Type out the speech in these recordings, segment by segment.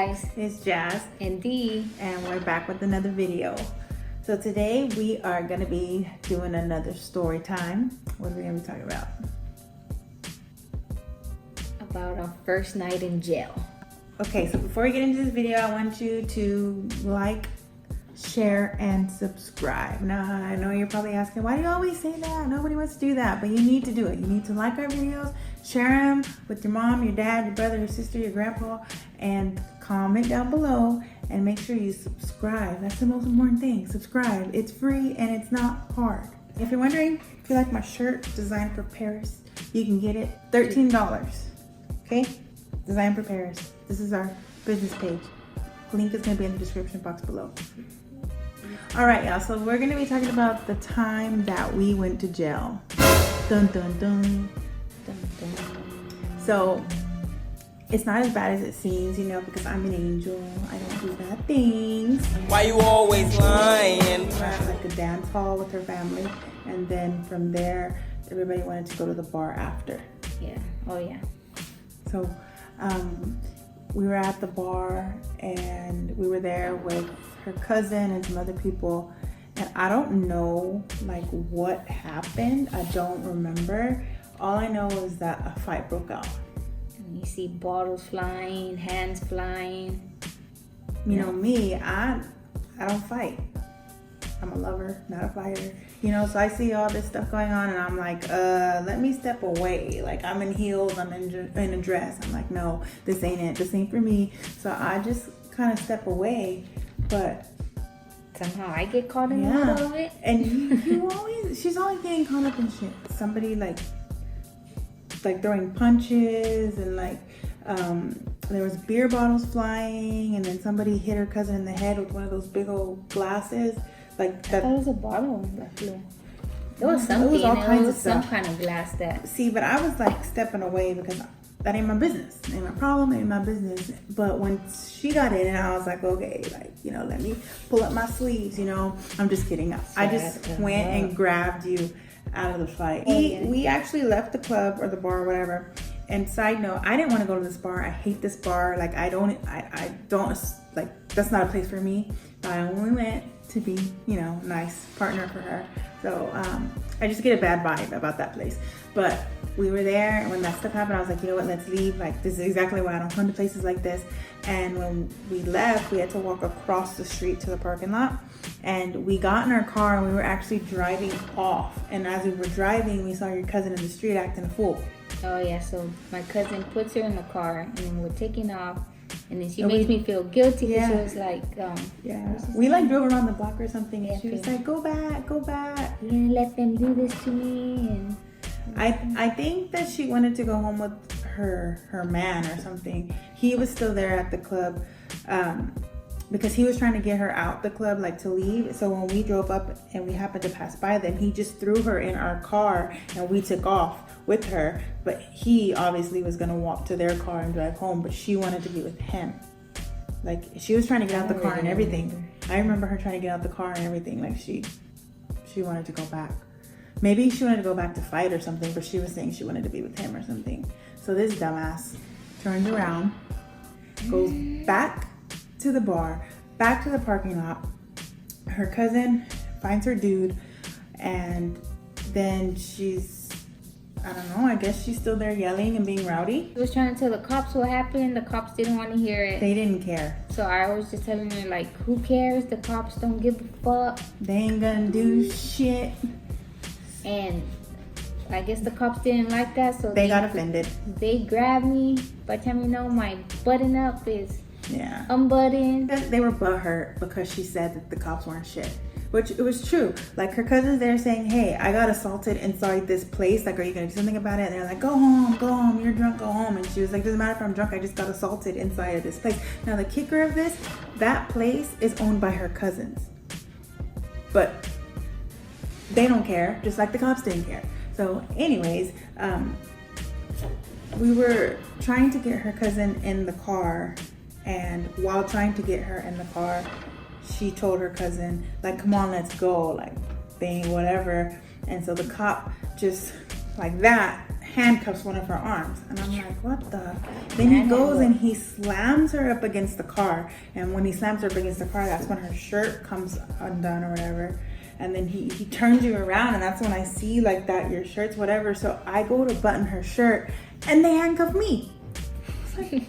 guys, it's Jaz and Dee, and we're back with another video. So today we are going to be doing another story time. What are we going to be talking about? about our first night in jail. Okay, so before we get into this video, I want you to like, share, and subscribe. Now, I know you're probably asking, why do you always say that? Nobody wants to do that, but you need to do it. You need to like our videos, share them with your mom, your dad, your brother, your sister, your grandpa, and comment down below, and make sure you subscribe. That's the most important thing. Subscribe. It's free and it's not hard. If you're wondering if you like my shirt designed for Paris, you can get it $13. Okay? Designed for Paris. This is our business page. Link is going to be in the description box below. All right, y'all. So we're going to be talking about the time that we went to jail. Dun, dun, dun. Dun, dun. So it's not as bad as it seems, you know, because I'm an angel. I don't do bad things. Why you always lying? We're at like a dance hall with her family, and then from there, everybody wanted to go to the bar after. Yeah. Oh yeah. So we were at the bar, and we were there with her cousin and some other people, and I don't know like what happened. I don't remember. All I know is that a fight broke out. And you see bottles flying, hands flying. You know me, I don't fight. I'm a lover, not a fighter. You know, so I see all this stuff going on, and I'm like, let me step away. Like, I'm in heels, I'm in a dress. I'm like, no, this ain't it. This ain't for me. So I just kind of step away, but somehow I get caught in the middle of it. And she's always getting caught up in shit. Somebody like throwing punches, and like there was beer bottles flying, and then somebody hit her cousin in the head with one of those big old glasses. Like that. That was a bottle that flew. There was something. It was all kinds of some stuff. kind of glass that. See, but I was like stepping away because that ain't my business. Ain't my problem. Ain't my business. But when she got in, and I was like, okay, like, you know, let me pull up my sleeves. You know, I'm just kidding. I just went and grabbed you out of the fight. We actually left the club or the bar or whatever. And side note, I didn't want to go to this bar. I hate this bar. Like, I don't like, that's not a place for me. I only went to be, you know, nice partner for her. So I just get a bad vibe about that place. But we were there, and when that stuff happened, I was like, you know what, let's leave. Like, this is exactly why I don't come to places like this. And when we left, we had to walk across the street to the parking lot. And we got in our car, and we were actually driving off. And as we were driving, we saw your cousin in the street acting a fool. Oh yeah, so my cousin puts her in the car, and then we're taking off, and then she makes me feel guilty because she was like, we like drove around the block or something, and she was like, go back, go back. You're gonna let them do this to me? And I think that she wanted to go home with her man or something. He was still there at the club, because he was trying to get her out the club, like to leave. So when we drove up and we happened to pass by them, he just threw her in our car, and we took off with her. But he obviously was gonna walk to their car and drive home, but she wanted to be with him. Like, she was trying to get out the car and everything. I remember her trying to get out the car and everything. Like, she wanted to go back. Maybe she wanted to go back to fight or something, but she was saying she wanted to be with him or something. So this dumbass turns around, goes back to the bar, back to the parking lot. Her cousin finds her dude, and then I don't know, I guess she's still there yelling and being rowdy. she was trying to tell the cops what happened. The cops didn't want to hear it. They didn't care. So I was just telling her, like, who cares? The cops don't give a fuck. They ain't gonna do shit. And I guess the cops didn't like that, so they got offended. They grabbed me. By the time you know, my button up is unbuttoned. They were butthurt because she said that the cops weren't shit. Which it was true. Like, her cousin's there saying, hey, I got assaulted inside this place. Like, are you going to do something about it? And they're like, go home. You're drunk, go home. And she was like, doesn't matter if I'm drunk. I just got assaulted inside of this place. Now, the kicker of this, that place is owned by her cousins. But they don't care, just like the cops didn't care. So anyways, we were trying to get her cousin in the car. And while trying to get her in the car, she told her cousin, like, come on, let's go, like, thing, whatever. And so the cop just like that handcuffs one of her arms. And I'm like, what the? Then he goes and he slams her up against the car. And when he slams her up against the car, that's when her shirt comes undone or whatever. And then he turns you around, and that's when I see like that your shirt's whatever. So I go to button her shirt, and they handcuff me. It's like,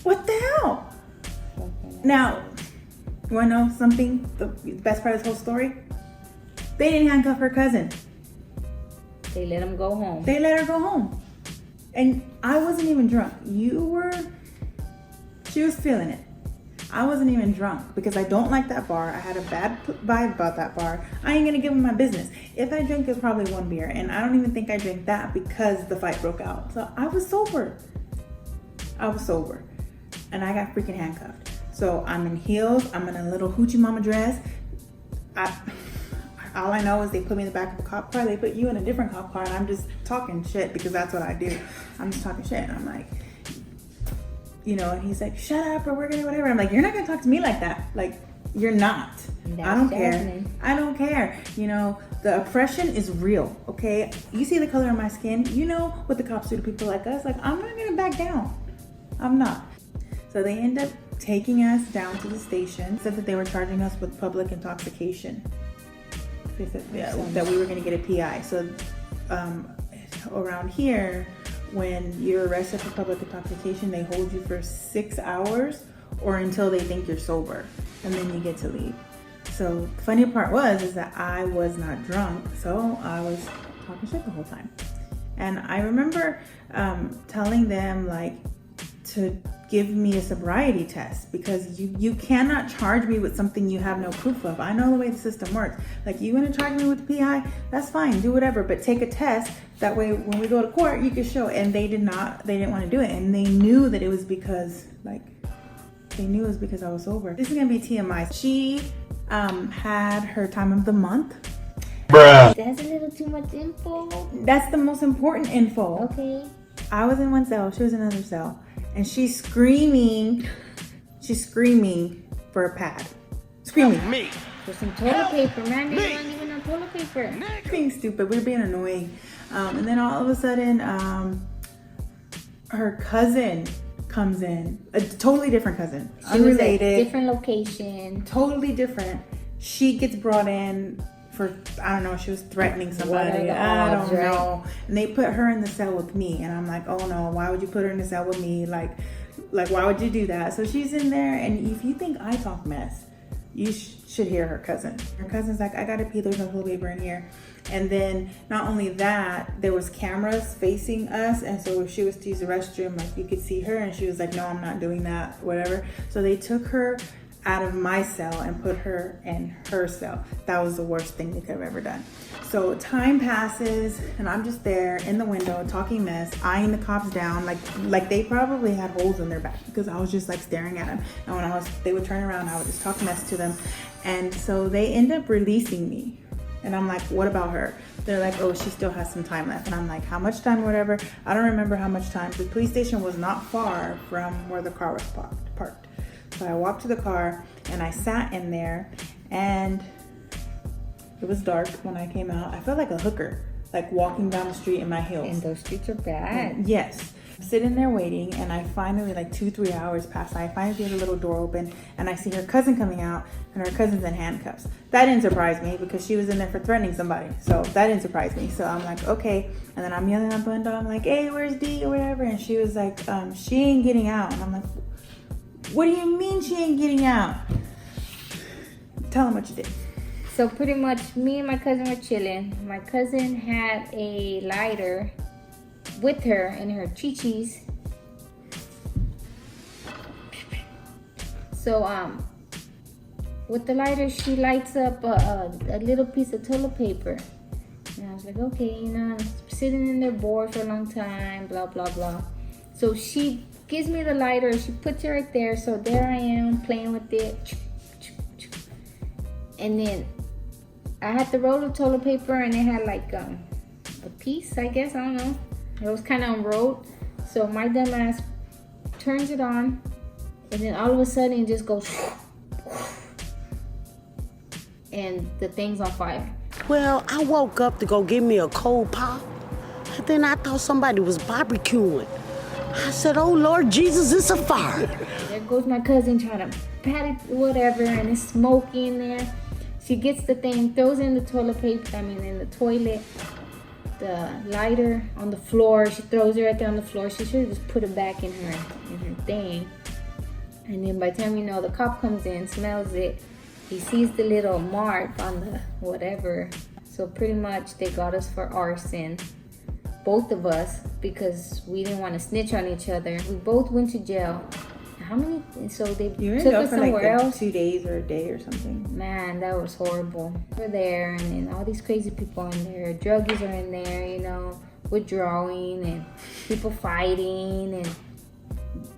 what the hell? Now, you wanna know something? The best part of this whole story? They didn't handcuff her cousin. They let him go home. They let her go home. And I wasn't even drunk. She was feeling it. I wasn't even drunk because I don't like that bar. I had a bad vibe about that bar. I ain't gonna give them my business. If I drink, it's probably one beer. And I don't even think I drank that because the fight broke out. So I was sober. And I got freaking handcuffed. So I'm in heels. I'm in a little hoochie mama dress. All I know is they put me in the back of a cop car. They put you in a different cop car. And I'm just talking shit because that's what I do. I'm just talking shit. And I'm like, and he's like, shut up, or we're gonna whatever. I'm like, you're not gonna talk to me like that. Like, you're not. I don't care. I don't care. The oppression is real, okay? You see the color of my skin. You know what the cops do to people like us. Like, I'm not gonna back down. I'm not. So they end up taking us down to the station. Said that they were charging us with public intoxication. They said that we were gonna get a PI. So around here, when you're arrested for public intoxication, they hold you for 6 hours or until they think you're sober, and then you get to leave. So the funny part is that I was not drunk, so I was talking shit the whole time. And I remember telling them to give me a sobriety test because you cannot charge me with something you have no proof of. I know the way the system works. Like, you want to charge me with the PI? That's fine, do whatever, but take a test. That way, when we go to court, you can show. And they didn't want to do it. And they knew that it was because, I was sober. This is going to be TMI. She had her time of the month. Bruh. That's a little too much info. That's the most important info. Okay. I was in one cell. She was in another cell. And she's screaming for a pad. Screaming. Help me. For some toilet paper, man. They don't even know toilet paper. Being stupid. We're being annoying. And then all of a sudden, her cousin comes in. A totally different cousin. She unrelated. Was at different location. Totally different. She ggets brought in for, I don't know, she was threatening somebody. I don't know. And they put her in the cell with me. And I'm like, oh no, why would you put her in the cell with me? Like why would you do that? So she's in there, and if you think I talk mess, you should hear her cousin. Her cousin's like, I gotta pee, there's no toilet paper in here. And then not only that, there was cameras facing us, and so if she was to use the restroom, you could see her, and she was like, no, I'm not doing that, whatever. So they took her out of my cell and put her in her cell. That was the worst thing they could have ever done. So time passes, and I'm just there in the window talking mess, eyeing the cops down, like they probably had holes in their back because I was just staring at them. And when they would turn around, I would just talk mess to them. And so they end up releasing me. And I'm like, what about her? They're like, oh, she still has some time left. And I'm like, how much time, whatever? I don't remember how much time. The police station was not far from where the car was parked. So I walked to the car and I sat in there, and it was dark when I came out. I felt like a hooker, walking down the street in my heels. And those streets are bad. Yes. I'm sitting there waiting, and I finally, 2-3 hours pass. I finally get a little door open, and I see her cousin coming out, and her cousin's in handcuffs. That didn't surprise me because she was in there for threatening somebody. So that didn't surprise me. So I'm like, okay. And then I'm yelling at the window. I'm like, hey, where's Dee or whatever? And she was like, she ain't getting out. And I'm like, what do you mean she ain't getting out? Tell them what you did. So pretty much me and my cousin were chilling. My cousin had a lighter with her in her chi-chis. So with the lighter, she lights up a little piece of toilet paper. And I was like, okay, I'm sitting in there bored for a long time, blah, blah, blah. So she gives me the lighter, she puts it right there. So there I am playing with it. And then I had the roll of toilet paper, and it had a piece, I guess, I don't know. It was kind of unrolled. So my dumb ass turns it on, and then all of a sudden it just goes and the thing's on fire. Well, I woke up to go get me a cold pop, Then I thought somebody was barbecuing. I said, oh Lord Jesus, it's a fire. There goes my cousin trying to pat it, whatever, and it's smoky in there. She gets the thing, throws it in the toilet paper, in the toilet, the lighter on the floor. She throws it right there on the floor. She should have just put it back in her thing. And then by the time the cop comes in, smells it, he sees the little mark on the whatever. So pretty much they got us for arson. Both of us, because we didn't want to snitch on each other. We both went to jail. How many? So they took us somewhere else. 2 days or a day or something. Man, that was horrible. We're there, and then all these crazy people in there. Druggies are in there, withdrawing and people fighting, and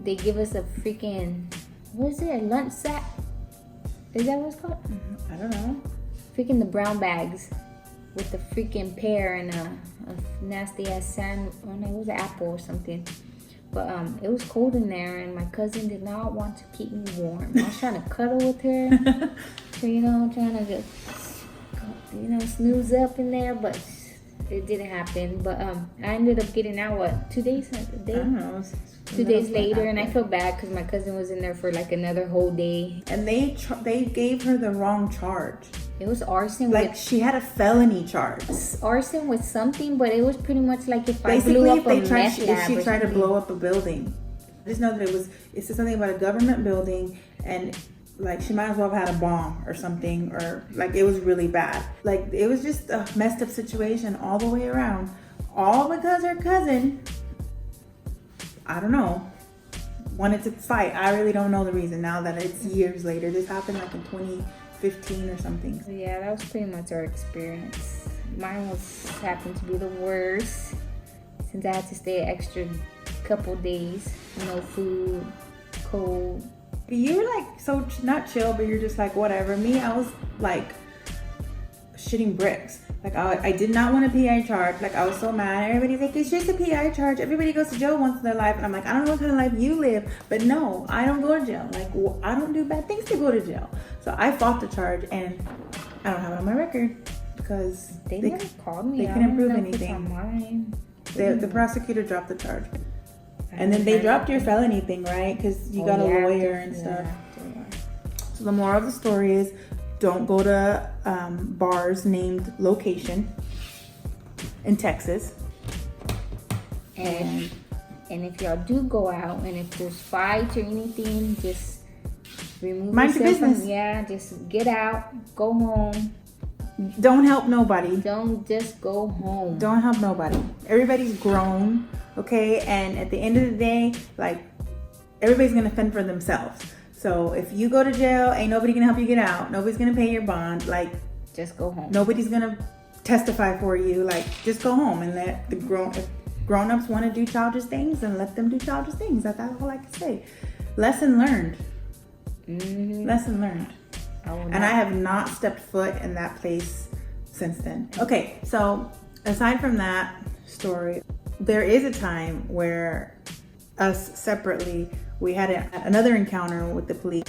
they give us a freaking, what is it? A lunch sack? Is that what it's called? I don't know. Freaking the brown bags with the freaking pear and a nasty ass sand. Oh no, it was an apple or something. But it was cold in there, and my cousin did not want to keep me warm. I was trying to cuddle with her, so, trying to just, snooze up in there, but it didn't happen. But I ended up getting out, 2 days? A day? I don't know. 2 days later, and I feel bad because my cousin was in there for like another whole day. And they gave her the wrong charge. It was arson. Like she had a felony charge. Arson with something, but it was pretty much like if Basically, I blew up if she tried to blow up a building. I just know that it said something about a government building, and like she might as well have had a bomb or something, or like it was really bad. Like it was just a messed up situation all the way around. All because her cousin, I don't know, wanted to fight. I really don't know the reason now that it's years later. This happened like in 2015 or something. So yeah, that was pretty much our experience. Mine happened to be the worst, since I had to stay an extra couple days, no food, cold. You were like so not chill, but you're just like whatever. Me, I was like shitting bricks. Like I did not want a PI charge. Like I was so mad. Everybody's like, it's just a PI charge. Everybody goes to jail once in their life. And I'm like, I don't know what kind of life you live, but no, I don't go to jail. Like I don't do bad things to go to jail. So I fought the charge, and I don't have it on my record because they never called me. They couldn't prove anything. The prosecutor dropped the charge. And then they dropped your felony thing, right? Because you got a lawyer and stuff. So the moral of the story is, don't go to bars named Location in Texas. And if y'all do go out, and if there's fights or anything, just remove mind your business. Just get out, go home. Don't help nobody. Don't just go home. Don't help nobody. Everybody's grown, okay? And at the end of the day, like, everybody's gonna fend for themselves. So if you go to jail, ain't nobody gonna help you get out. Nobody's gonna pay your bond. Like, just go home. Nobody's gonna testify for you. Like, just go home and let the grown-ups want to do childish things, and let them do childish things. That's all I can say. Lesson learned. Mm-hmm. Lesson learned. And I have not stepped foot in that place since then. Okay, so aside from that story, there is a time where us separately, we had another encounter with the police.